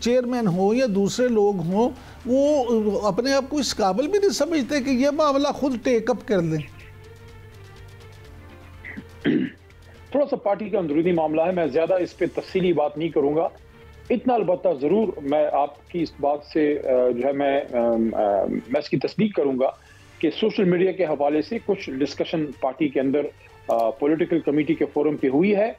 Chairman ہوں یا دوسرے لوگ ہوں وہ اپنے آپ کو اس قابل بھی نہیں سمجھتے کہ یہ معاملہ خود ٹیک اپ کر لیں؟ تھوڑا سا پارٹی کا اندرونی معاملہ ہے، میں زیادہ اس پہ تفصیلی بات نہیں کروں گا. اتنا البتہ ضرور میں آپ کی اس بات سے جو ہے میں اس کی تصدیق کروں گا کہ سوشل میڈیا کے حوالے سے کچھ ڈسکشن پارٹی کے اندر پولیٹیکل کمیٹی کے فورم پہ ہوئی ہے،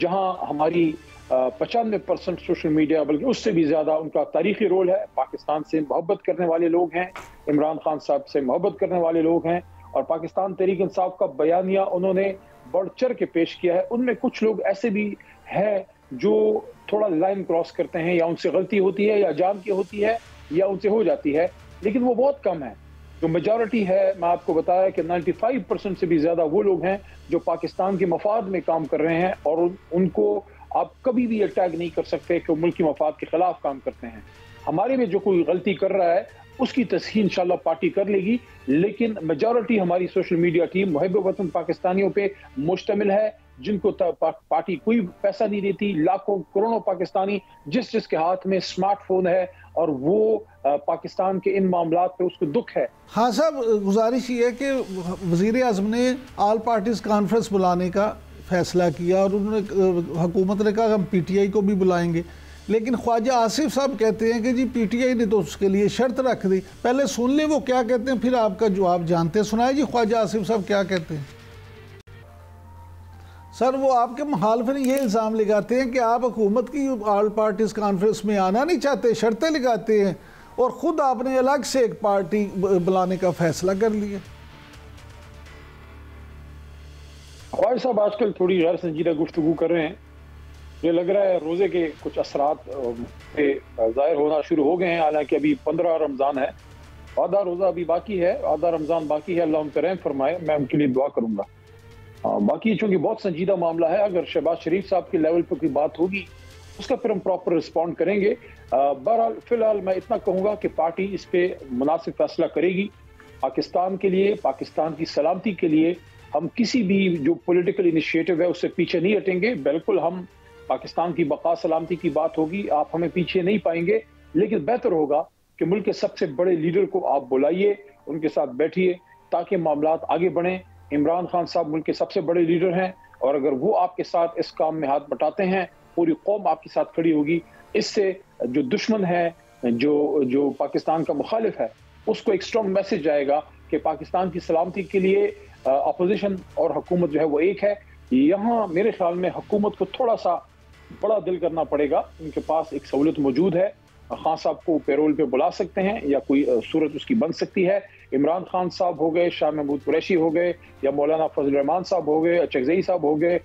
جہاں ہماری 95% سوشل میڈیا بلکہ اس سے بھی زیادہ ان کا تاریخی رول ہے. پاکستان سے محبت کرنے والے لوگ ہیں، عمران خان صاحب سے محبت کرنے والے لوگ ہیں، اور پاکستان تحریک انصاف کا بیانیہ انہوں نے بڑھ چڑھ کے پیش کیا ہے. ان میں کچھ لوگ ایسے بھی ہیں جو تھوڑا لائن کراس کرتے ہیں، یا ان سے غلطی ہوتی ہے یا جان کی ہوتی ہے یا ان سے ہو جاتی ہے، لیکن وہ بہت کم ہے. جو میجورٹی ہے، میں آپ کو بتایا کہ 95% سے بھی زیادہ وہ لوگ ہیں جو پاکستان کے مفاد میں کام کر رہے ہیں، اور ان کو آپ کبھی بھی اٹیک نہیں کر سکتے کہ وہ ملکی مفاد کے خلاف کام کرتے ہیں. ہمارے میں جو کوئی غلطی کر رہا ہے اس کی تصحیح انشاءاللہ پارٹی کر لے گی، لیکن میجورٹی ہماری سوشل میڈیا ٹیم محب وطن پاکستانیوں پہ مشتمل ہے، جن کو پارٹی کوئی پیسہ نہیں دیتی. لاکھوں کروڑوں پاکستانی جس کے ہاتھ میں سمارٹ فون ہے، اور وہ پاکستان کے ان معاملات پہ اس کو دکھ ہے. ہاں صاحب، گزارش یہ ہے کہ وزیر اعظم نے آل پارٹیز کانفرنس بلانے کا فیصلہ کیا، اور انہوں نے حکومت نے کہا ہم پی ٹی آئی کو بھی بلائیں گے، لیکن خواجہ آصف صاحب کہتے ہیں کہ جی پی ٹی آئی نے تو اس کے لیے شرط رکھ دی. پہلے سن لیں وہ کیا کہتے ہیں، پھر آپ کا جواب جانتے ہیں. سنائے جی خواجہ آصف صاحب کیا کہتے ہیں. سر وہ آپ کے مخالفین یہ الزام لگاتے ہیں کہ آپ حکومت کی آل پارٹیز کانفرنس میں آنا نہیں چاہتے، شرطیں لگاتے ہیں، اور خود آپ نے الگ سے ایک پارٹی بلانے کا فیصلہ کر لیا. خواجہ صاحب آج کل تھوڑی غیر سنجیدہ گفتگو کر رہے ہیں. مجھے لگ رہا ہے روزے کے کچھ اثرات ظاہر ہونا شروع ہو گئے ہیں، حالانکہ ابھی 15 رمضان ہے، آدھا روزہ ابھی باقی ہے، آدھا رمضان باقی ہے. اللہ ان پہ رحم فرمائے، میں ان کے لیے دعا کروں گا. باقی چونکہ بہت سنجیدہ معاملہ ہے، اگر شہباز شریف صاحب کے لیول پہ کوئی بات ہوگی اس کا پھر ہم پراپر رسپونڈ کریں گے. بہرحال فی الحال میں اتنا کہوں گا کہ پارٹی اس پہ مناسب فیصلہ کرے گی. پاکستان کے لیے، پاکستان کی سلامتی کے لیے ہم کسی بھی جو پولیٹیکل انیشیٹو ہے اس سے پیچھے نہیں ہٹیں گے. بالکل ہم پاکستان کی بقا سلامتی کی بات ہوگی، آپ ہمیں پیچھے نہیں پائیں گے، لیکن بہتر ہوگا کہ ملک کے سب سے بڑے لیڈر کو آپ بلائیے، ان کے ساتھ بیٹھیے تاکہ معاملات آگے بڑھیں. عمران خان صاحب ملک کے سب سے بڑے لیڈر ہیں، اور اگر وہ آپ کے ساتھ اس کام میں ہاتھ بٹاتے ہیں، پوری قوم آپ کے ساتھ کھڑی ہوگی. اس سے جو دشمن ہے، جو پاکستان کا مخالف ہے، اس کو ایک اسٹرانگ میسج جائے گا کہ پاکستان کی سلامتی کے لیے اپوزیشن اور حکومت جو ہے وہ ایک ہے. یہاں میرے خیال میں حکومت کو تھوڑا سا بڑا دل کرنا پڑے گا. ان کے پاس ایک سہولت موجود ہے، خان صاحب کو پیرول پہ بلا سکتے ہیں یا کوئی صورت اس کی بن سکتی ہے. عمران خان صاحب ہو گئے، شاہ محمود قریشی ہو گئے، یا مولانا فضل الرحمان صاحب ہو گئے، چکزئی صاحب ہو گئے،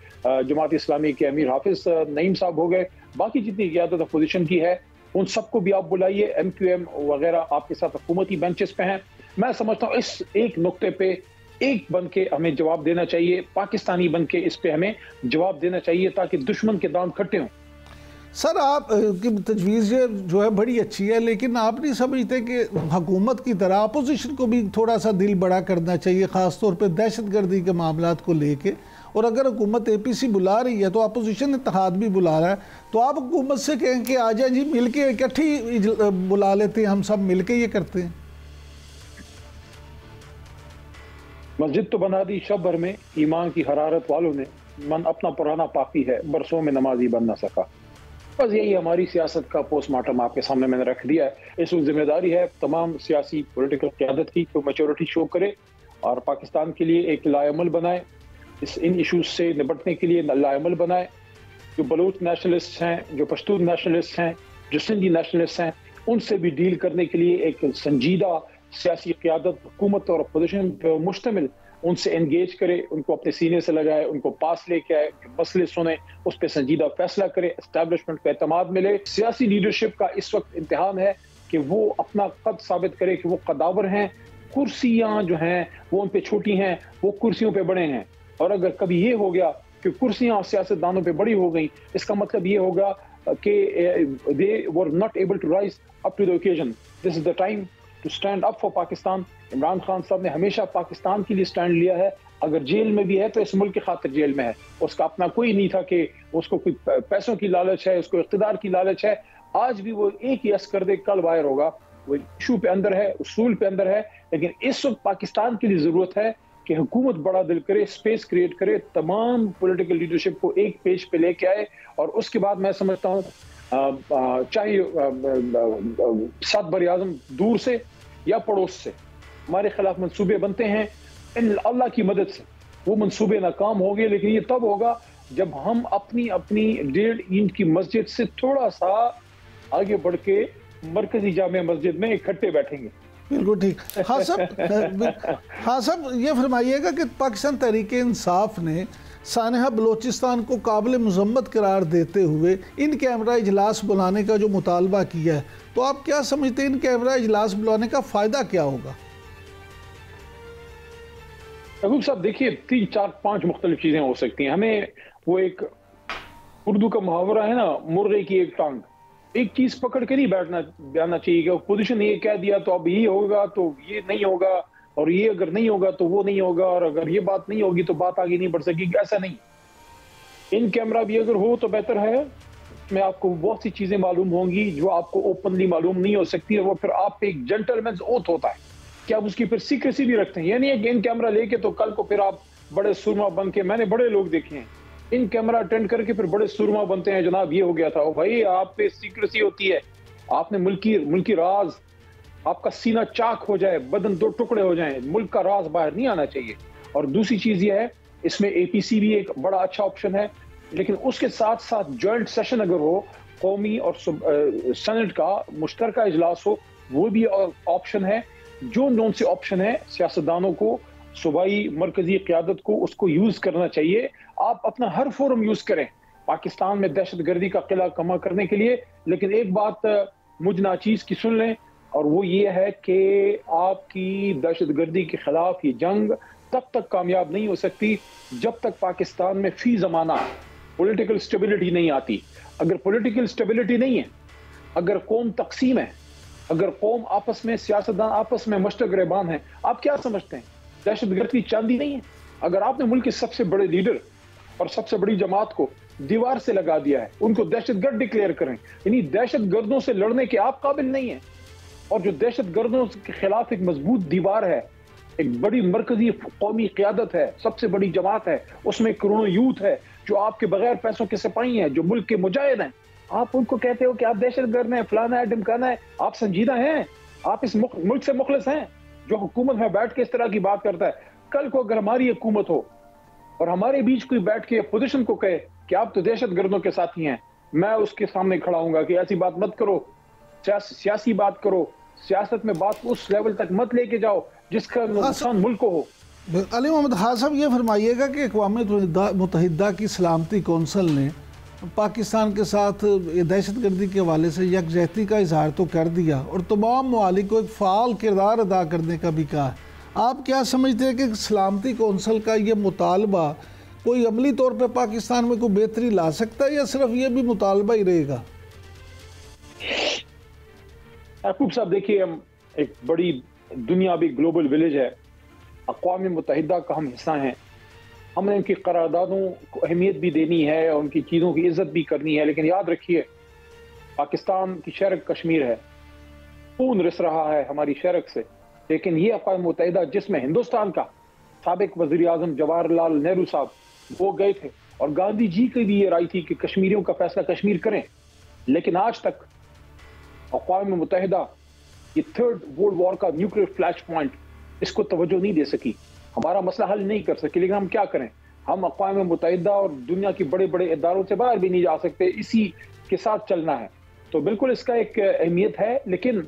جماعت اسلامی کے امیر حافظ نعیم صاحب ہو گئے، باقی جتنی قیادت اپوزیشن کی ہے ان سب کو بھی آپ بلائیے. ایم کیو ایم وغیرہ آپ کے ساتھ حکومتی بینچز پہ ہیں. میں سمجھتا ہوں اس ایک نقطے پہ ایک بن کے ہمیں جواب دینا چاہیے، پاکستانی بن کے اس پہ ہمیں جواب دینا چاہیے تاکہ دشمن کے داند کھٹے ہوں. سر آپ کی تجویز جو ہے بڑی اچھی ہے، لیکن آپ نہیں سمجھتے کہ حکومت کی طرح اپوزیشن کو بھی تھوڑا سا دل بڑا کرنا چاہیے، خاص طور پہ دہشت گردی کے معاملات کو لے کے؟ اور اگر حکومت اے پی سی بلا رہی ہے تو اپوزیشن اتحاد بھی بلا رہا ہے، تو آپ حکومت سے کہیں کہ آ جائیں جی مل کے اکٹھی بلا لیتے ہیں، ہم سب مل کے یہ کرتے ہیں. مسجد تو بنا دی شب بھر میں، ایمان کی حرارت والوں نے، من اپنا پرانا پاکی ہے، برسوں میں نمازی بن نہ سکا. بس یہی ہماری سیاست کا پوسٹ مارٹم آپ کے سامنے میں نے رکھ دیا ہے. اس وقت ذمہ داری ہے تمام سیاسی پولیٹیکل قیادت کی کہ میچورٹی شو کرے اور پاکستان کے لیے ایک لائعمل بنائے، ان ایشوز سے نپٹنے کے لیے لائعمل بنائے. جو بلوچ نیشنلسٹ ہیں، جو پشتون نیشنلسٹ ہیں، جو سندھی نیشنلسٹ ہیں، ان سے بھی ڈیل کرنے کے لیے ایک سنجیدہ سیاسی قیادت حکومت اور اپوزیشن پر مشتمل ان سے انگیج کرے، ان کو اپنے سینے سے لگائے، ان کو پاس لے کے آئے، مسئلے سنے، اس پہ سنجیدہ فیصلہ کرے، اسٹیبلشمنٹ کو اعتماد ملے. سیاسی لیڈرشپ کا اس وقت امتحان ہے کہ وہ اپنا قد ثابت کرے کہ وہ قداور ہیں. کرسیاں جو ہیں وہ ان پہ چھوٹی ہیں، وہ کرسیوں پہ بڑے ہیں. اور اگر کبھی یہ ہو گیا کہ کرسیاں سیاست دانوں پہ بڑی ہو گئیں، اس کا مطلب یہ ہوگا کہ they were not able to rise up to the occasion. This is the time to stand up for Pakistan. Imran Khan صاحب نے ہمیشہ پاکستان کے لیے سٹینڈ لیا ہے. اگر جیل میں بھی ہے تو اس ملک کی خاطر جیل میں ہے. اس کا اپنا کوئی نہیں تھا کہ اس کو کوئی پیسوں کی لالچ ہے، اس کو اقتدار کی لالچ ہے. آج بھی وہ ایک ہی یس کر دے کل وائر ہوگا. وہ ایشو پہ اندر ہے, اصول پہ اندر ہے, لیکن اس وقت پاکستان کے لیے ضرورت ہے کہ حکومت بڑا دل کرے, سپیس کریٹ کرے, تمام پولیٹیکل لیڈرشپ کو ایک پیج پہ لے کے آئے, اور اس کے بعد میں سمجھتا ہوں چاہے 7 بر اعظم دور سے یا پڑوس سے ہمارے خلاف منصوبے بنتے ہیں, ان اللہ کی مدد سے وہ منصوبے ناکام ہو گئے, لیکن یہ تب ہوگا جب ہم اپنی 1.5 اینٹ کی مسجد سے تھوڑا سا آگے بڑھ کے مرکزی جامع مسجد میں اکٹھے بیٹھیں گے. بالکل ٹھیک. ہاں صاحب یہ فرمائیے گا کہ پاکستان تحریک انصاف نے سانحہ بلوچستان کو قابل مذمت قرار دیتے ہوئے ان کیمرہ اجلاس بلانے کا جو مطالبہ کیا ہے, تو آپ کیا سمجھتے ہیں ان کیمرہ اجلاس بلانے کا فائدہ کیا ہوگا؟ محبوب صاحب دیکھیے 3 4 5 مختلف چیزیں ہو سکتی ہیں. ہمیں وہ ایک اردو کا محاورہ ہے نا, مرغے کی ایک ٹانگ, ایک چیز پکڑ کے نہیں بیٹھنا چاہیے کہ اپوزیشن یہ کہہ دیا تو اب یہ ہوگا تو یہ نہیں ہوگا, اور یہ اگر نہیں ہوگا تو وہ نہیں ہوگا, اور اگر یہ بات نہیں ہوگی تو بات آگے نہیں بڑھ سکے گی. ایسا نہیں. ان کیمرہ بھی اگر ہو تو بہتر ہے. میں آپ کو بہت سی چیزیں معلوم ہوں گی جو آپ کو اوپنلی معلوم نہیں ہو سکتی, اور وہ پھر آپ پہ ایک جنٹلمینز اوتھ ہوتا ہے کہ آپ اس کی پھر سیکریسی بھی رکھتے ہیں. یہ نہیں ہے کہ ان کیمرہ لے کے تو کل کو پھر آپ بڑے سرما بن کے, میں نے بڑے لوگ دیکھے ہیں ان کیمرہ اٹینڈ کر کے پھر بڑے سرما بنتے ہیں, جناب یہ ہو گیا تھا. بھائی آپ پہ سیکریسی ہوتی ہے, آپ نے ملکی راز, آپ کا سینہ چاک ہو جائے, بدن 2 ٹکڑے ہو جائیں, ملک کا راز باہر نہیں آنا چاہیے. اور دوسری چیز یہ ہے, اس میں اے پی سی بھی ایک بڑا اچھا آپشن ہے, لیکن اس کے ساتھ ساتھ جوائنٹ سیشن اگر ہو, قومی اور سینٹ کا مشترکہ اجلاس ہو, وہ بھی آپشن ہے. جو نون سے آپشن ہے سیاستدانوں کو, صوبائی مرکزی قیادت کو اس کو یوز کرنا چاہیے. آپ اپنا ہر فورم یوز کریں پاکستان میں دہشت گردی کا قلعہ کما کرنے کے لیے, لیکن ایک بات مجھ ناچیز کی سن لیں, اور وہ یہ ہے کہ آپ کی دہشت گردی کے خلاف یہ جنگ تب تک کامیاب نہیں ہو سکتی جب تک پاکستان میں فی زمانہ پولیٹیکل سٹیبلٹی نہیں آتی. اگر پولیٹیکل سٹیبلٹی نہیں ہے, اگر قوم تقسیم ہے, اگر قوم آپس میں, سیاستدان آپس میں مشترک گریبان ہیں, آپ کیا سمجھتے ہیں دہشت گرد کی چاندی نہیں ہے؟ اگر آپ نے ملک کے سب سے بڑے لیڈر اور سب سے بڑی جماعت کو دیوار سے لگا دیا ہے, ان کو دہشت گرد ڈکلیئر کریں, یعنی دہشت گردوں سے لڑنے کے آپ قابل نہیں ہیں. اور جو دہشت گردوں کے خلاف ایک مضبوط دیوار ہے, ایک بڑی مرکزی قومی قیادت ہے, سب سے بڑی جماعت ہے, اس میں کروڑوں یوتھ ہے جو آپ کے بغیر پیسوں کے سپاہی ہیں, جو ملک کے مجاہد ہیں. آپ ان کو کہتے ہو کہ آپ دہشت گرد ہیں, فلانا ہے, ڈمکانا ہے. آپ سنجیدہ ہیں؟ آپ اس ملک سے مخلص ہیں جو حکومت میں بیٹھ کے اس طرح کی بات کرتا ہے؟ کل کو اگر ہماری حکومت ہو اور ہمارے بیچ کوئی بیٹھ کے اپوزیشن کو کہے کہ آپ تو دہشت گردوں کے ساتھی ہیں, میں اس کے سامنے کھڑا ہوں گا کہ ایسی بات مت کرو, سیاسی بات کرو, سیاست میں بات اس لیول تک مت لے کے جاؤ جس کا نقصان ملک کو ہو. علی محمد خان صاحب یہ فرمائیے گا کہ اقوام متحدہ کی سلامتی کونسل نے پاکستان کے ساتھ دہشت گردی کے حوالے سے یکجہتی کا اظہار تو کر دیا اور تمام ممالک کو ایک فعال کردار ادا کرنے کا بھی کہا. آپ کیا سمجھتے ہیں کہ سلامتی کونسل کا یہ مطالبہ کوئی عملی طور پہ پاکستان میں کوئی بہتری لا سکتا ہے, یا صرف یہ بھی مطالبہ ہی رہے گا؟ یعقوب صاحب دیکھیے, ہم ایک بڑی دنیا بھی گلوبل ولیج ہے, اقوام متحدہ کا ہم حصہ ہیں, ہم نے ان کی قراردادوں کو اہمیت بھی دینی ہے اور ان کی چیزوں کی عزت بھی کرنی ہے. لیکن یاد رکھیے پاکستان کی شرک کشمیر ہے, خون رس رہا ہے ہماری شرک سے, لیکن یہ اقوام متحدہ جس میں ہندوستان کا سابق وزیر اعظم جواہر لال نہرو صاحب وہ گئے تھے, اور گاندھی جی کی بھی یہ رائے تھی کہ کشمیریوں کا فیصلہ کشمیر کریں, لیکن آج تک اقوام متحدہ یہ 3rd ورلڈ وار کا نیوکلیئر فلیش پوائنٹ اس کو توجہ نہیں دے سکی, ہمارا مسئلہ حل نہیں کر سکی. لیکن ہم کیا کریں, ہم اقوام متحدہ اور دنیا کی بڑے بڑے اداروں سے باہر بھی نہیں جا سکتے, اسی کے ساتھ چلنا ہے. تو بالکل اس کا ایک اہمیت ہے, لیکن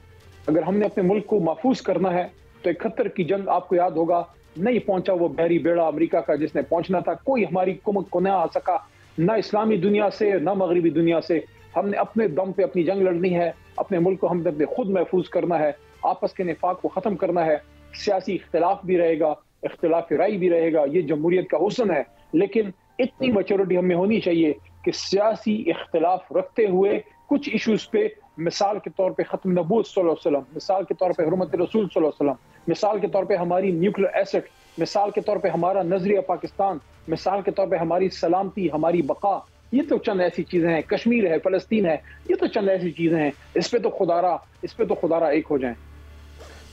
اگر ہم نے اپنے ملک کو محفوظ کرنا ہے تو 71 کی جنگ آپ کو یاد ہوگا نہیں پہنچا وہ بحری بیڑا امریکہ کا جس نے پہنچنا تھا, کوئی ہماری کمک کو نہ آ سکا, نہ اسلامی دنیا سے نہ مغربی دنیا سے. ہم نے اپنے دم پہ اپنی جنگ لڑنی ہے, اپنے ملک کو ہم نے خود محفوظ کرنا ہے, آپس کے نفاق کو ختم کرنا ہے. سیاسی اختلاف بھی رہے گا, اختلاف رائے بھی رہے گا, یہ جمہوریت کا حسن ہے, لیکن اتنی میچورٹی ہمیں ہونی چاہیے کہ سیاسی اختلاف رکھتے ہوئے کچھ ایشوز پہ, مثال کے طور پہ ختم نبوت صلی اللہ علیہ وسلم, مثال کے طور پہ حرمت رسول صلی اللہ علیہ وسلم, مثال کے طور پہ ہماری نیوکلیئر ایسٹ, مثال کے طور پہ ہمارا نظریہ پاکستان, مثال کے طور پہ ہماری سلامتی, ہماری بقا, یہ تو چند ایسی چیزیں ہیں، کشمیر ہے، فلسطین ہے، یہ تو چند ایسی چیزیں ہیں، اس پہ تو خدارا ایک ہو جائیں۔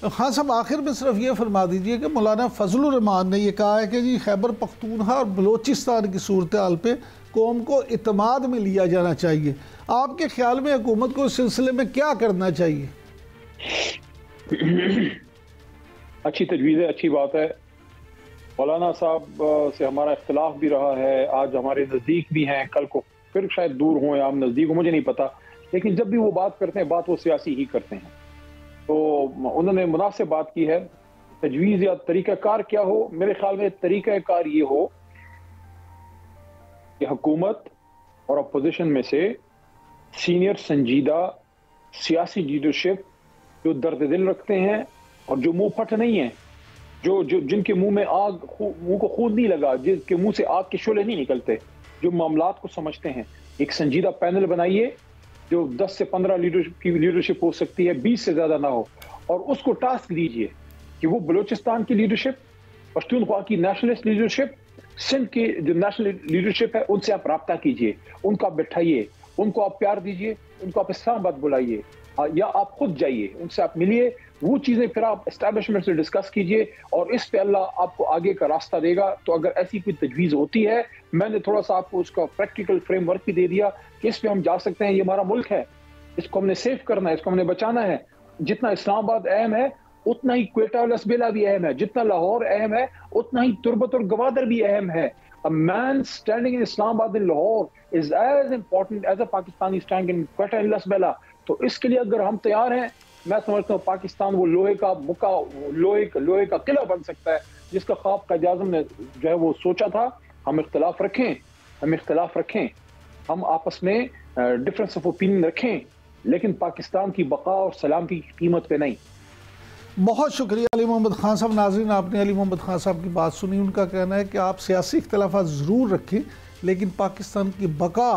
خان صاحب آخر میں صرف یہ فرما دیجئے کہ مولانا فضل الرحمان نے یہ کہا ہے کہ جی خیبر پختونخوا اور بلوچستان کی صورتحال پہ قوم کو اعتماد میں لیا جانا چاہیے، آپ کے خیال میں حکومت کو اس سلسلے میں کیا کرنا چاہیے؟ اچھی تجویز ہے، اچھی بات ہے۔ مولانا صاحب سے ہمارا اختلاف بھی رہا ہے، آج ہمارے نزدیک بھی ہیں، کل کو پھر شاید دور ہوں یا ہم نزدیک ہوں، مجھے نہیں پتا، لیکن جب بھی وہ بات کرتے ہیں بات وہ سیاسی ہی کرتے ہیں۔ تو انہوں نے مناسب بات کی ہے۔ تجویز یا طریقہ کار کیا ہو؟ میرے خیال میں طریقہ کار یہ ہو کہ حکومت اور اپوزیشن میں سے سینئر سنجیدہ سیاسی لیڈرشپ جو درد دل رکھتے ہیں اور جو منہ پھٹ نہیں ہیں، جن کے منہ میں منہ کو خون نہیں لگا، جن کے منہ سے آگ کے شعلے نہیں نکلتے، جو معاملات کو سمجھتے ہیں، ایک سنجیدہ پینل بنائیے جو 10 سے 15 کی لیڈرشپ ہو سکتی ہے، 20 سے زیادہ نہ ہو، اور اس کو ٹاسک دیجئے کہ وہ بلوچستان کی لیڈرشپ، پشتونخوا کی نیشنلسٹ لیڈرشپ، سندھ کی جو نیشنل لیڈرشپ ہے ان سے آپ رابطہ کیجئے، ان کو آپ بٹھائیے، ان کو آپ پیار دیجئے، ان کو آپ اسلام آباد بلائیے، یا آپ خود جائیے، ان سے آپ ملیے، وہ چیزیں پھر آپ اسٹیبلشمنٹ سے ڈسکس کیجئے، اور اس پہ اللہ آپ کو آگے کا راستہ دے گا۔ تو اگر ایسی کوئی تجویز ہوتی ہے، میں نے تھوڑا سا آپ کو اس کا پریکٹیکل فریم ورک بھی دے دیا کہ اس پہ ہم جا سکتے ہیں، یہ ہمارا ملک ہے، اس کو ہم نے سیف کرنا ہے، اس کو ہم نے بچانا ہے۔ جتنا اسلام آباد اہم ہے اتنا ہی کوئٹہ اور لسبیلا بھی اہم ہے، جتنا لاہور اہم ہے اتنا ہی تربت اور گوادر بھی اہم ہے۔ A man standing in Islamabad and Lahore is as important as a Pakistani standing in Quetta and Lasbela۔ تو اس کے لیے اگر ہم تیار ہیں، میں سمجھتا ہوں پاکستان وہ لوہے کا مکہ، لوہے کا قلعہ بن سکتا ہے، جس کا خواب قائد اعظم نے جو ہے وہ سوچا تھا۔ ہم اختلاف رکھیں، ہم آپس میں ڈفرنس آف اوپینین رکھیں، لیکن پاکستان کی بقا اور سلامتی کی قیمت پہ نہیں۔ بہت شکریہ علی محمد خان صاحب۔ ناظرین، آپ نے علی محمد خان صاحب کی بات سنی، ان کا کہنا ہے کہ آپ سیاسی اختلافات ضرور رکھیں، لیکن پاکستان کی بقا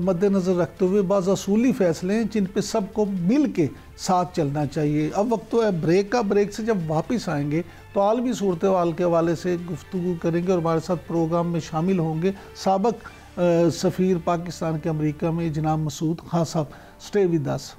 مد نظر رکھتے ہوئے بعض اصولی فیصلے ہیں جن پہ سب کو مل کے ساتھ چلنا چاہیے۔ اب وقت تو ہے بریک کا، بریک سے جب واپس آئیں گے تو عالمی صورتحال کے حوالے سے گفتگو کریں گے، اور ہمارے ساتھ پروگرام میں شامل ہوں گے سابق سفیر پاکستان کے امریکہ میں جناب مسعود خان صاحب۔ Stay with us.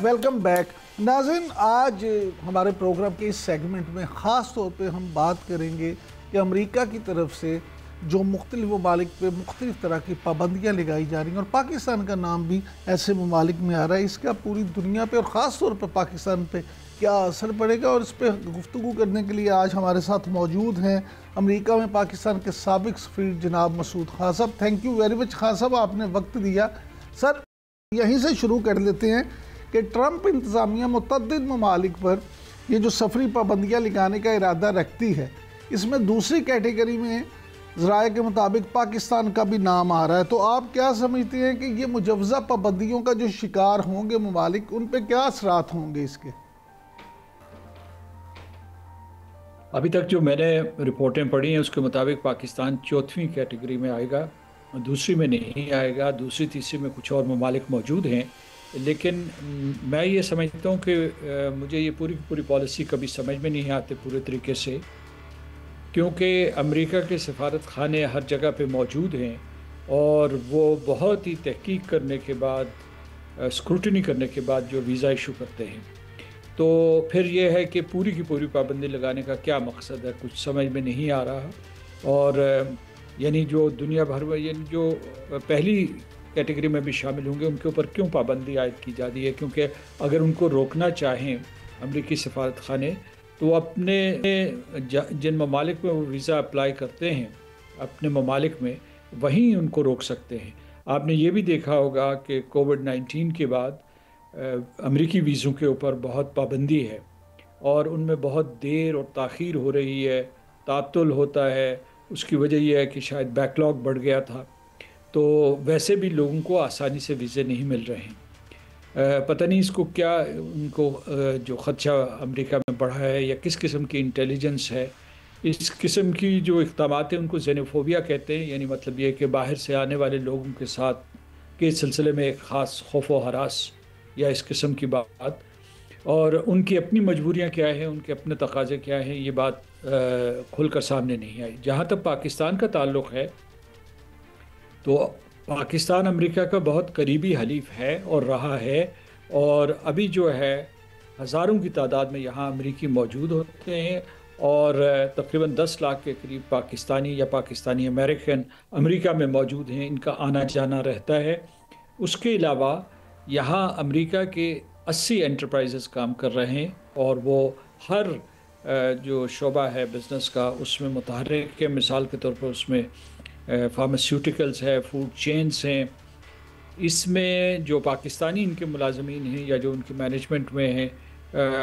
Welcome back ناظرین، آج ہمارے پروگرام کے اس سیگمنٹ میں خاص طور پہ ہم بات کریں گے کہ امریکہ کی طرف سے جو مختلف ممالک پہ مختلف طرح کی پابندیاں لگائی جا رہی ہیں، اور پاکستان کا نام بھی ایسے ممالک میں آ رہا ہے، اس کا پوری دنیا پہ اور خاص طور پہ پاکستان پہ کیا اثر پڑے گا، اور اس پہ گفتگو کرنے کے لیے آج ہمارے ساتھ موجود ہیں امریکہ میں پاکستان کے سابق سفیر جناب مسعود خان صاحب۔ Thank you very much Khan صاحب، آپ نے وقت دیا۔ سر، یہیں سے شروع کر لیتے ہیں کہ ٹرمپ انتظامیہ متعدد ممالک پر یہ جو سفری پابندیاں لگانے کا ارادہ رکھتی ہے، اس میں دوسری کیٹیگری میں ذرائع کے مطابق پاکستان کا بھی نام آ رہا ہے، تو آپ کیا سمجھتے ہیں کہ یہ مجوزہ پابندیوں کا جو شکار ہوں گے ممالک، ان پہ کیا اثرات ہوں گے اس کے؟ ابھی تک جو میں نے رپورٹیں پڑھی ہیں اس کے مطابق پاکستان 4تھویں کیٹیگری میں آئے گا، دوسری میں نہیں آئے گا، دوسری تیسری میں کچھ اور ممالک موجود ہیں، لیکن میں یہ سمجھتا ہوں کہ مجھے یہ پوری پالیسی کبھی سمجھ میں نہیں آتے پورے طریقے سے، کیونکہ امریکہ کے سفارت خانے ہر جگہ پہ موجود ہیں، اور وہ بہت ہی تحقیق کرنے کے بعد، اسکروٹنی کرنے کے بعد جو ویزا ایشو کرتے ہیں، تو پھر یہ ہے کہ پوری کی پوری پابندی لگانے کا کیا مقصد ہے، کچھ سمجھ میں نہیں آ رہا۔ اور یعنی جو دنیا بھر میں، یعنی جو پہلی کیٹیگری میں بھی شامل ہوں گے، ان کے اوپر کیوں پابندی عائد کی جاتی ہے؟ کیونکہ اگر ان کو روکنا چاہیں امریکی سفارت خانے، تو اپنے جن ممالک میں وہ ویزا اپلائی کرتے ہیں اپنے ممالک میں، وہیں ان کو روک سکتے ہیں۔ آپ نے یہ بھی دیکھا ہوگا کہ کووڈ-19 کے بعد امریکی ویزوں کے اوپر بہت پابندی ہے، اور ان میں بہت دیر اور تاخیر ہو رہی ہے، تعطل ہوتا ہے۔ اس کی وجہ یہ ہے کہ شاید بیک لاگ بڑھ گیا تھا، تو ویسے بھی لوگوں کو آسانی سے ویزے نہیں مل رہے ہیں۔ پتہ نہیں اس کو کیا، ان کو جو خدشہ امریکہ میں بڑھا ہے، یا کس قسم کی انٹیلیجنس ہے، اس قسم کی جو اقدامات ہیں ان کو زینوفوبیا کہتے ہیں، یعنی مطلب یہ کہ باہر سے آنے والے لوگوں کے ساتھ کے سلسلے میں ایک خاص خوف و ہراس یا اس قسم کی بات، اور ان کی اپنی مجبوریاں کیا ہیں، ان کے اپنے تقاضے کیا ہیں، یہ بات کھل کر سامنے نہیں آئی۔ جہاں تک پاکستان کا تعلق ہے تو پاکستان امریکہ کا بہت قریبی حلیف ہے اور رہا ہے، اور ابھی جو ہے ہزاروں کی تعداد میں یہاں امریکی موجود ہوتے ہیں، اور تقریباً 10 لاکھ کے قریب پاکستانی یا پاکستانی امریکن امریکہ میں موجود ہیں، ان کا آنا جانا رہتا ہے۔ اس کے علاوہ یہاں امریکہ کے 80 انٹرپرائزز کام کر رہے ہیں، اور وہ ہر جو شعبہ ہے بزنس کا اس میں متحرک ہے۔ مثال کے طور پر اس میں فارماسیوٹیکلز ہے، فوڈ چینز ہیں، اس میں جو پاکستانی ان کے ملازمین ہیں یا جو ان کے مینجمنٹ میں ہیں،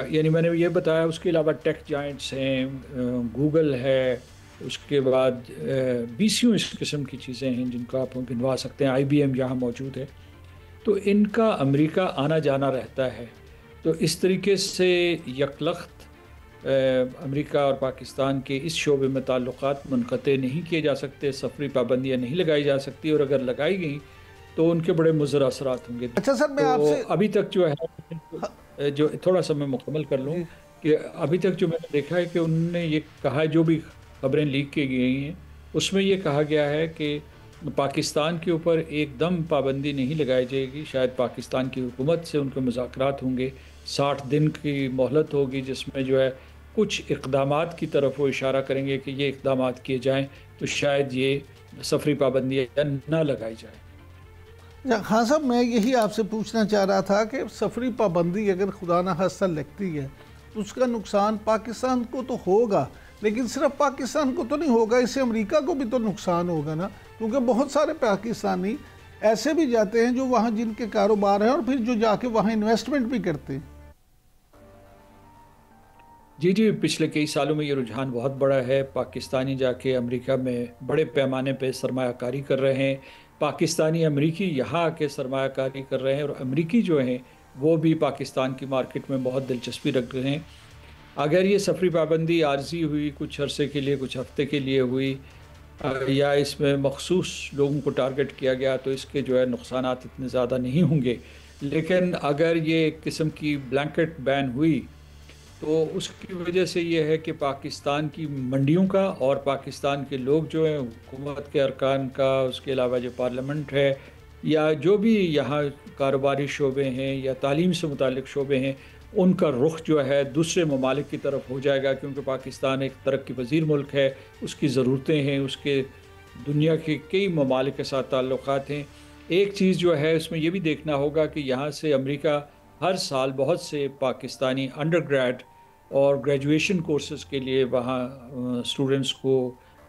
یعنی میں نے یہ بتایا، اس کے علاوہ ٹیک جائنٹس ہیں، گوگل ہے، اس کے بعد بیسیوں اس قسم کی چیزیں ہیں جن کو آپ گنوا سکتے ہیں، آئی بی ایم یہاں موجود ہے، تو ان کا امریکہ آنا جانا رہتا ہے۔ تو اس طریقے سے یکلخت امریکہ اور پاکستان کے اس شعبے میں تعلقات منقطع نہیں کیے جا سکتے، سفری پابندیاں نہیں لگائی جا سکتی، اور اگر لگائی گئیں تو ان کے بڑے مضر اثرات ہوں گے۔ اچھا سر، میں آپ سے ابھی تک جو ہے، جو تھوڑا سا میں مکمل کر لوں کہ ابھی تک جو میں نے دیکھا ہے کہ انہوں نے یہ کہا، جو بھی خبریں لیک کی گئی ہیں اس میں یہ کہا گیا ہے کہ پاکستان کے اوپر ایک دم پابندی نہیں لگائی جائے گی، شاید پاکستان کی حکومت سے ان کے مذاکرات ہوں گے، 60 دن کی مہلت ہوگی جس میں جو ہے کچھ اقدامات کی طرف وہ اشارہ کریں گے کہ یہ اقدامات کیے جائیں تو شاید یہ سفری پابندیاں نہ لگائی جائیں۔ خان صاحب، میں یہی آپ سے پوچھنا چاہ رہا تھا کہ سفری پابندی اگر خدا نہ خواستہ لگتی ہے تو اس کا نقصان پاکستان کو تو ہوگا، لیکن صرف پاکستان کو تو نہیں ہوگا، اس سے امریکہ کو بھی تو نقصان ہوگا نا، کیونکہ بہت سارے پاکستانی ایسے بھی جاتے ہیں جو وہاں جن کے کاروبار ہیں اور پھر جو جا کے وہاں انویسٹمنٹ بھی کرتے ہیں۔ جی، پچھلے کئی سالوں میں یہ رجحان بہت بڑا ہے، پاکستانی جا کے امریکہ میں بڑے پیمانے پہ سرمایہ کاری کر رہے ہیں، پاکستانی امریکی یہاں آ کے سرمایہ کاری کر رہے ہیں، اور امریکی جو ہیں وہ بھی پاکستان کی مارکیٹ میں بہت دلچسپی رکھ رہے ہیں۔ اگر یہ سفری پابندی عارضی ہوئی، کچھ عرصے کے لیے، کچھ ہفتے کے لیے ہوئی، یا اس میں مخصوص لوگوں کو ٹارگٹ کیا گیا تو اس کے جو ہے نقصانات اتنے زیادہ نہیں ہوں گے، لیکن اگر یہ ایک قسم کی بلینکٹ بین ہوئی تو اس کی وجہ سے یہ ہے کہ پاکستان کی منڈیوں کا اور پاکستان کے لوگ جو ہیں، حکومت کے ارکان کا، اس کے علاوہ جو پارلیمنٹ ہے یا جو بھی یہاں کاروباری شعبے ہیں یا تعلیم سے متعلق شعبے ہیں، ان کا رخ جو ہے دوسرے ممالک کی طرف ہو جائے گا، کیونکہ پاکستان ایک ترقی پذیر ملک ہے، اس کی ضرورتیں ہیں، اس کے دنیا کے کئی ممالک کے ساتھ تعلقات ہیں۔ ایک چیز جو ہے اس میں یہ بھی دیکھنا ہوگا کہ یہاں سے امریکہ ہر سال بہت سے پاکستانی انڈر گریڈ اور گریجویشن کورسز کے لیے وہاں اسٹوڈنٹس کو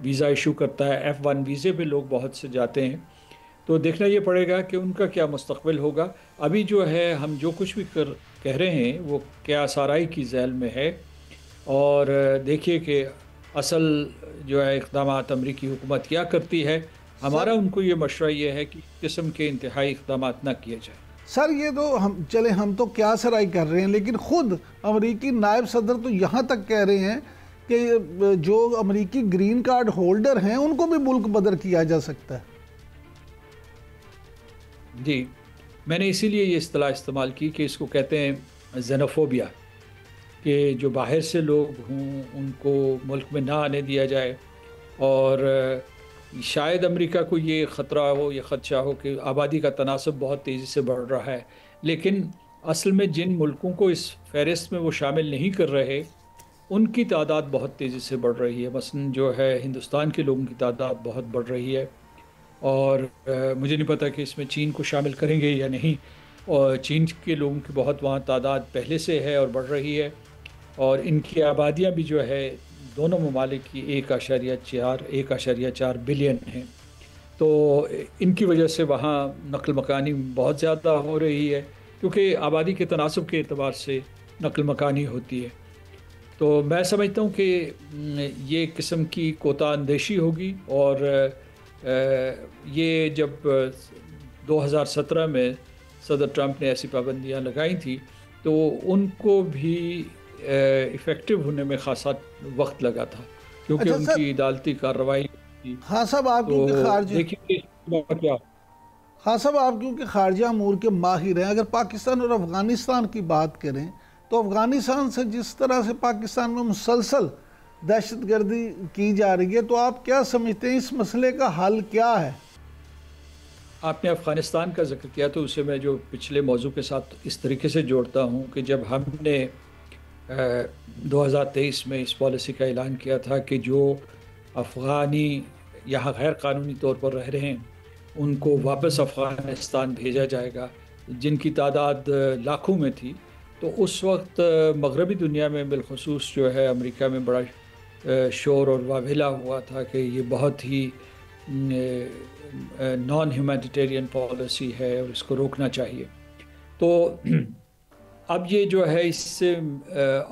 ویزا ایشو کرتا ہے، F1 ویزے پہ لوگ بہت سے جاتے ہیں، تو دیکھنا یہ پڑے گا کہ ان کا کیا مستقبل ہوگا۔ ابھی جو ہے ہم جو کچھ بھی کہہ رہے ہیں وہ کیا سارائی کی ذیل میں ہے، اور دیکھیے کہ اصل جو ہے اقدامات امریکی حکومت کیا کرتی ہے۔ ہمارا ان کو یہ مشورہ یہ ہے کہ اس قسم کے انتہائی اقدامات نہ کیے جائیں۔ سر، یہ تو ہم تو کیا سرائی کر رہے ہیں، لیکن خود امریکی نائب صدر تو یہاں تک کہہ رہے ہیں کہ جو امریکی گرین کارڈ ہولڈر ہیں ان کو بھی ملک بدر کیا جا سکتا ہے۔ جی، میں نے اسی لیے یہ اصطلاح استعمال کی کہ اس کو کہتے ہیں زینوفوبیا، کہ جو باہر سے لوگ ہوں ان کو ملک میں نہ آنے دیا جائے، اور شاید امریکہ کو یہ خطرہ ہو، یہ خدشہ ہو کہ آبادی کا تناسب بہت تیزی سے بڑھ رہا ہے، لیکن اصل میں جن ملکوں کو اس فہرست میں وہ شامل نہیں کر رہے ان کی تعداد بہت تیزی سے بڑھ رہی ہے۔ مثلا جو ہے ہندوستان کے لوگوں کی تعداد بہت بڑھ رہی ہے، اور مجھے نہیں پتہ کہ اس میں چین کو شامل کریں گے یا نہیں، اور چین کے لوگوں کی بہت وہاں تعداد پہلے سے ہے اور بڑھ رہی ہے، اور ان کی آبادیاں بھی جو ہے دونوں ممالک کی 1.4 بلین ہیں، تو ان کی وجہ سے وہاں نقل مکانی بہت زیادہ ہو رہی ہے، کیونکہ آبادی کے تناسب کے اعتبار سے نقل مکانی ہوتی ہے۔ تو میں سمجھتا ہوں کہ یہ قسم کی کوتاہ اندیشی ہوگی، اور یہ جب 2017 میں صدر ٹرمپ نے ایسی پابندیاں لگائی تھیں تو ان کو بھی ایفیکٹو ہونے میں خاصا وقت لگا تھا، کیونکہ ان کی عدالتی کارروائی تھی۔ ہاں صاحب، آپ کیونکہ خارجہ امور کے ماہر ہیں، اگر پاکستان اور افغانستان کی بات کریں تو تو افغانستان سے جس طرح سے پاکستان میں مسلسل دہشت گردی کی جا رہی ہے، تو آپ کیا سمجھتے ہیں اس مسئلے کا حل کیا ہے؟ آپ نے افغانستان کا ذکر کیا تو اسے میں جو پچھلے موضوع کے ساتھ اس طریقے سے جوڑتا ہوں کہ جب ہم نے 2023 میں اس پالیسی کا اعلان کیا تھا کہ جو افغانی یہاں غیر قانونی طور پر رہ رہے ہیں ان کو واپس افغانستان بھیجا جائے گا، جن کی تعداد لاکھوں میں تھی، تو اس وقت مغربی دنیا میں بالخصوص جو ہے امریکہ میں بڑا شور اور واویلا ہوا تھا کہ یہ بہت ہی نان ہیومینیٹیرین پالیسی ہے اور اس کو روکنا چاہیے۔ تو اب یہ جو ہے اس سے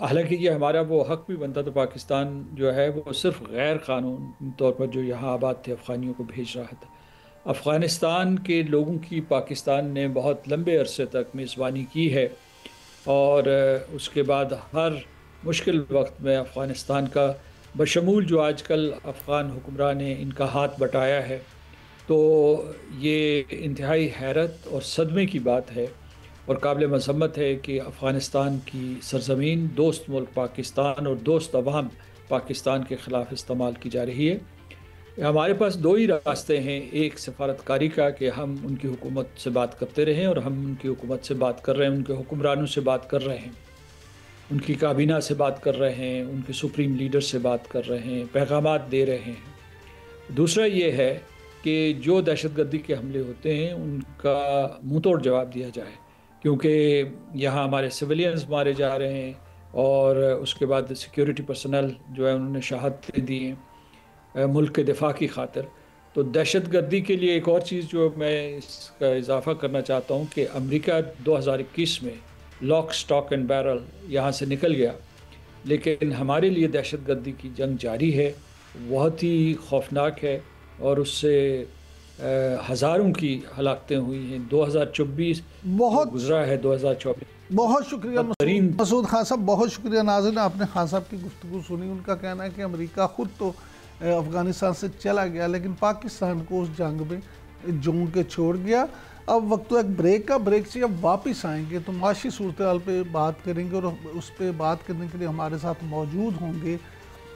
حالانکہ یہ ہمارا وہ حق بھی بنتا، تو پاکستان جو ہے وہ صرف غیر قانون طور پر جو یہاں آباد تھے افغانیوں کو بھیج رہا تھا۔ افغانستان کے لوگوں کی پاکستان نے بہت لمبے عرصے تک میزبانی کی ہے، اور اس کے بعد ہر مشکل وقت میں افغانستان کا بشمول جو آج کل افغان حکمران نے ان کا ہاتھ بٹایا ہے، تو یہ انتہائی حیرت اور صدمے کی بات ہے اور قابل مذمت ہے کہ افغانستان کی سرزمین دوست ملک پاکستان اور دوست عوام پاکستان کے خلاف استعمال کی جا رہی ہے۔ ہمارے پاس دو ہی راستے ہیں، ایک سفارتکاری کا کہ ہم ان کی حکومت سے بات کرتے رہیں، اور ہم ان کی حکومت سے بات کر رہے ہیں، ان کے حکمرانوں سے بات کر رہے ہیں، ان کی کابینہ سے بات کر رہے ہیں، ان کے سپریم لیڈر سے بات کر رہے ہیں، پیغامات دے رہے ہیں۔ دوسرا یہ ہے کہ جو دہشت گردی کے حملے ہوتے ہیں ان کا منہ توڑ جواب دیا جائے، کیونکہ یہاں ہمارے سویلینز مارے جا رہے ہیں، اور اس کے بعد سیکیورٹی پرسنل جو ہے انہوں نے شہادتیں دی ہیں ملک کے دفاع کی خاطر۔ تو دہشت گردی کے لیے ایک اور چیز جو میں اس کا اضافہ کرنا چاہتا ہوں کہ امریکہ 2021 میں لاک سٹاک اینڈ بیرل یہاں سے نکل گیا، لیکن ہمارے لیے دہشت گردی کی جنگ جاری ہے، بہت ہی خوفناک ہے، اور اس سے ہزاروں کی ہلاکتیں ہوئی ہیں۔ 2024 بہت گزرا ہے، 2024 بہت شکریہ مسعود خان صاحب، بہت شکریہ۔ ناظرین، آپ نے خان صاحب کی گفتگو سنی۔ ان کا کہنا ہے کہ امریکہ خود تو افغانستان سے چلا گیا، لیکن پاکستان کو اس جنگ میں جون کے چھوڑ گیا۔ اب وقت ایک بریک کا، بریک سے اب واپس آئیں گے تو معاشی صورتحال پہ بات کریں گے، اور اس پہ بات کرنے کے لیے ہمارے ساتھ موجود ہوں گے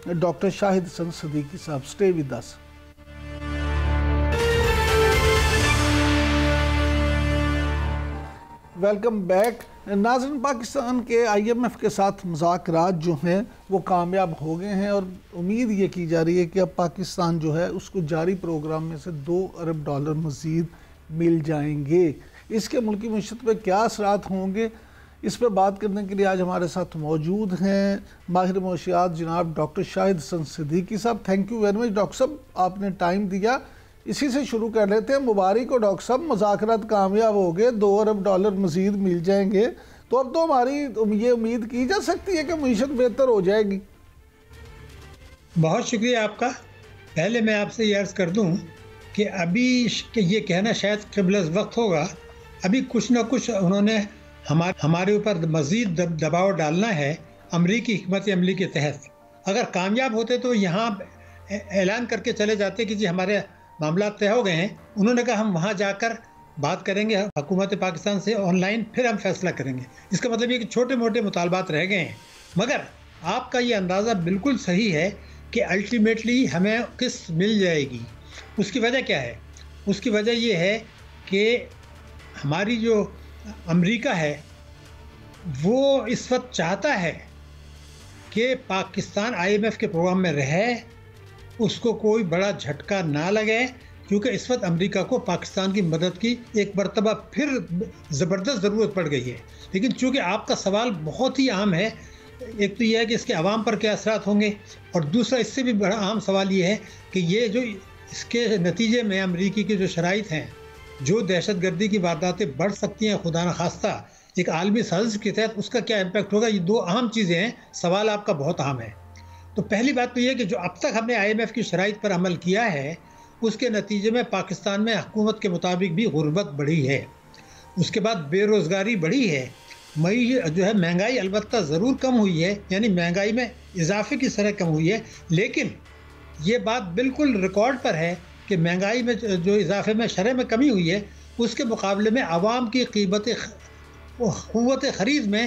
ڈاکٹر شاہد حسن صدیقی صاحب۔ Stay with us. Welcome back. ناظرین، پاکستان کے آئی ایم ایف کے ساتھ مذاکرات جو ہیں وہ کامیاب ہو گئے ہیں، اور امید یہ کی جا رہی ہے کہ اب پاکستان جو ہے اس کو جاری پروگرام میں سے $2 ارب مزید مل جائیں گے۔ اس کے ملکی معیشت پہ کیا اثرات ہوں گے، اس پہ بات کرنے کے لیے آج ہمارے ساتھ موجود ہیں ماہر معاشیات جناب ڈاکٹر شاہد حسن صدیقی صاحب۔ Thank you very much doctor صاحب، آپ نے ٹائم دیا۔ اسی سے شروع کر لیتے ہیں۔ مبارک ہو ڈاکٹر صاحب، مذاکرات کامیاب ہو گئے، $2 ارب مزید مل جائیں گے، تو اب تو ہماری یہ امید کی جا سکتی ہے کہ معیشت بہتر ہو جائے گی۔ بہت شکریہ آپ کا۔ پہلے میں آپ سے یہ عرض کر دوں کہ ابھی یہ کہنا شاید قبل از وقت ہوگا، ابھی کچھ نہ کچھ انہوں نے ہمارے اوپر مزید دباؤ ڈالنا ہے امریکی حکمت عملی کے تحت۔ اگر کامیاب ہوتے تو یہاں اعلان کر کے چلے جاتے کہ جی ہمارے معاملات طے ہو گئے ہیں۔ انہوں نے کہا ہم وہاں جا کر بات کریں گے حکومت پاکستان سے آن لائن، پھر ہم فیصلہ کریں گے۔ اس کا مطلب یہ کہ چھوٹے موٹے مطالبات رہ گئے ہیں، مگر آپ کا یہ اندازہ بالکل صحیح ہے کہ الٹیمیٹلی ہمیں قسط مل جائے گی۔ اس کی وجہ کیا ہے؟ اس کی وجہ یہ ہے کہ ہماری جو امریکہ ہے وہ اس وقت چاہتا ہے کہ پاکستان آئی ایم ایف کے پروگرام میں رہے، اس کو کوئی بڑا جھٹکا نہ لگے، کیونکہ اس وقت امریکہ کو پاکستان کی مدد کی ایک مرتبہ پھر زبردست ضرورت پڑ گئی ہے۔ لیکن چونکہ آپ کا سوال بہت ہی اہم ہے، ایک تو یہ ہے کہ اس کے عوام پر کیا اثرات ہوں گے، اور دوسرا اس سے بھی بڑا اہم سوال یہ ہے کہ یہ جو اس کے نتیجے میں امریکی کے جو شرائط ہیں، جو دہشت گردی کی وارداتیں بڑھ سکتی ہیں خدا نخواستہ ایک عالمی سازش کے تحت، اس کا کیا امپیکٹ ہوگا۔ یہ دو اہم چیزیں ہیں، سوال آپ کا بہت اہم ہے۔ تو پہلی بات تو یہ کہ جو اب تک ہم نے آئی ایم ایف کی شرائط پر عمل کیا ہے، اس کے نتیجے میں پاکستان میں حکومت کے مطابق بھی غربت بڑھی ہے، اس کے بعد بے روزگاری بڑھی ہے، جو ہے مہنگائی البتہ ضرور کم ہوئی ہے، یعنی مہنگائی میں اضافے کی شرح کم ہوئی ہے، لیکن یہ بات بالکل ریکارڈ پر ہے کہ مہنگائی میں جو اضافے میں شرح میں کمی ہوئی ہے، اس کے مقابلے میں عوام کی قوت خرید میں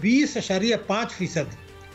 20.5%,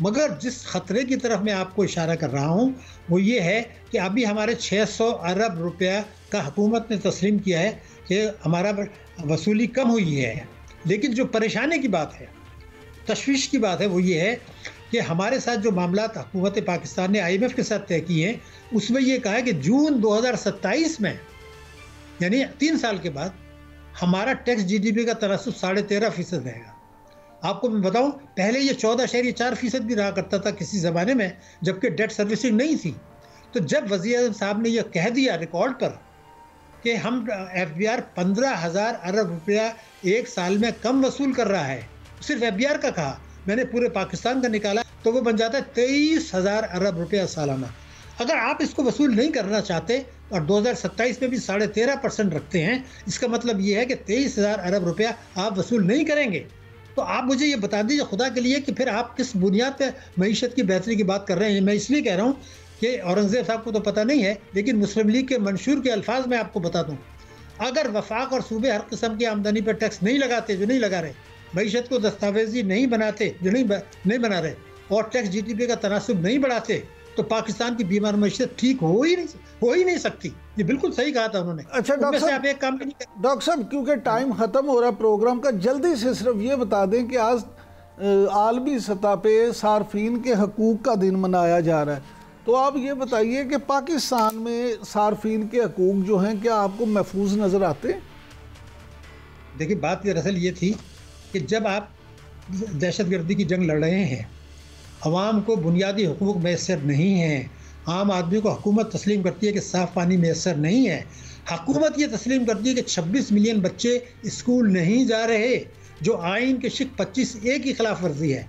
مگر جس خطرے کی طرف میں آپ کو اشارہ کر رہا ہوں وہ یہ ہے کہ ابھی ہمارے 600 ارب روپیہ کا حکومت نے تسلیم کیا ہے کہ ہمارا وصولی کم ہوئی ہے، لیکن جو پریشانی کی بات ہے، تشویش کی بات ہے، وہ یہ ہے کہ ہمارے ساتھ جو معاملات حکومت پاکستان نے آئی ایم ایف کے ساتھ طے کیے ہیں اس میں یہ کہا ہے کہ جون 2027 میں یعنی 3 سال کے بعد ہمارا ٹیکس جی ڈی پی کا تناسب 13.5% رہے گا۔ آپ کو میں بتاؤں پہلے یہ 14.4% بھی رہا کرتا تھا کسی زمانے میں، جبکہ ڈیٹ سروسنگ نہیں تھی۔ تو جب وزیر اعظم صاحب نے یہ کہہ دیا ریکارڈ پر کہ ہم ایف بی آر 15,000 ارب روپیہ ایک سال میں کم وصول کر رہا ہے، صرف ایف بی آر کا کہا، میں نے پورے پاکستان کا نکالا تو وہ بن جاتا ہے 23,000 ارب روپیہ سالانہ۔ اگر آپ اس کو وصول نہیں کرنا چاہتے اور 2027 میں بھی 13.5% رکھتے ہیں، اس کا مطلب یہ ہے کہ 23,000 ارب روپیہ آپ وصول نہیں کریں گے۔ تو آپ مجھے یہ بتا دیجیے خدا کے لیے کہ پھر آپ کس بنیاد پہ معیشت کی بہتری کی بات کر رہے ہیں۔ میں اس لیے کہہ رہا ہوں کہ اورنگزیب صاحب کو تو پتہ نہیں ہے، لیکن مسلم لیگ کے منشور کے الفاظ میں آپ کو بتا دوں، اگر وفاق اور صوبے ہر قسم کی آمدنی پر ٹیکس نہیں لگاتے، جو نہیں لگا رہے، معیشت کو دستاویزی نہیں بناتے، جو نہیں بنا رہے، اور ٹیکس جی ٹی پی کا تناسب نہیں بڑھاتے، تو پاکستان کی بیمار معیشت ٹھیک ہو ہی نہیں سکتی۔ یہ بالکل صحیح کہا تھا انہوں نے۔ اچھا ڈاکٹر صاحب کیونکہ ٹائم ختم ہو رہا ہے پروگرام کا، جلدی سے صرف یہ بتا دیں کہ آج عالمی سطح پہ صارفین کے حقوق کا دن منایا جا رہا ہے، تو آپ یہ بتائیے کہ پاکستان میں صارفین کے حقوق جو ہیں کیا آپ کو محفوظ نظر آتے ہیں؟ دیکھیں بات دراصل یہ تھی کہ جب آپ دہشت گردی کی جنگ لڑ رہے ہیں، عوام کو بنیادی حقوق میسر نہیں ہیں، عام آدمی کو حکومت تسلیم کرتی ہے کہ صاف پانی میسر نہیں ہے، حکومت یہ تسلیم کرتی ہے کہ 26 ملین بچے اسکول نہیں جا رہے، جو آئین کے شق 25A کی خلاف ورزی ہے۔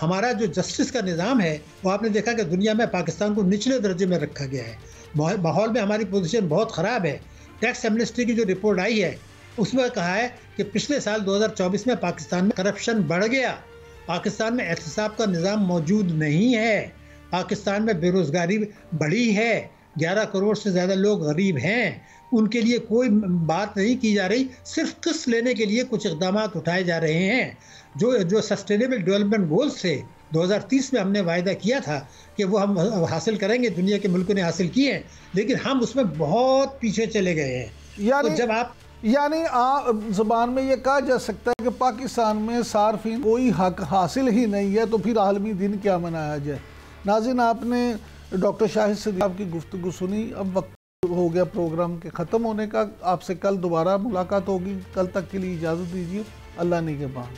ہمارا جو جسٹس کا نظام ہے وہ آپ نے دیکھا کہ دنیا میں پاکستان کو نچلے درجے میں رکھا گیا ہے، ماحول میں ہماری پوزیشن بہت خراب ہے۔ ٹیکس ایمنسٹی کی جو رپورٹ آئی ہے اس میں کہا ہے کہ پچھلے سال 2024 میں پاکستان میں کرپشن بڑھ گیا، پاکستان میں احتساب کا نظام موجود نہیں ہے، پاکستان میں بے روزگاری بڑھی ہے، 11 کروڑ سے زیادہ لوگ غریب ہیں، ان کے لیے کوئی بات نہیں کی جا رہی، صرف قسط لینے کے لیے کچھ اقدامات اٹھائے جا رہے ہیں۔ جو سسٹینیبل ڈیولپمنٹ گولز تھے 2030 میں ہم نے وعدہ کیا تھا کہ وہ ہم حاصل کریں گے، دنیا کے ملکوں نے حاصل کیے ہیں، لیکن ہم اس میں بہت پیچھے چلے گئے ہیں۔ تو جب آپ یعنی زبان میں یہ کہا جا سکتا ہے کہ پاکستان میں صارفین کوئی حق حاصل ہی نہیں ہے، تو پھر عالمی دن کیا منایا جائے۔ ناظرین آپ نے ڈاکٹر شاہد صدیقی صاحب کی گفتگو سنی، اب وقت ہو گیا پروگرام کے ختم ہونے کا، آپ سے کل دوبارہ ملاقات ہوگی، کل تک کے لیے اجازت دیجیے، اللہ نگہبان۔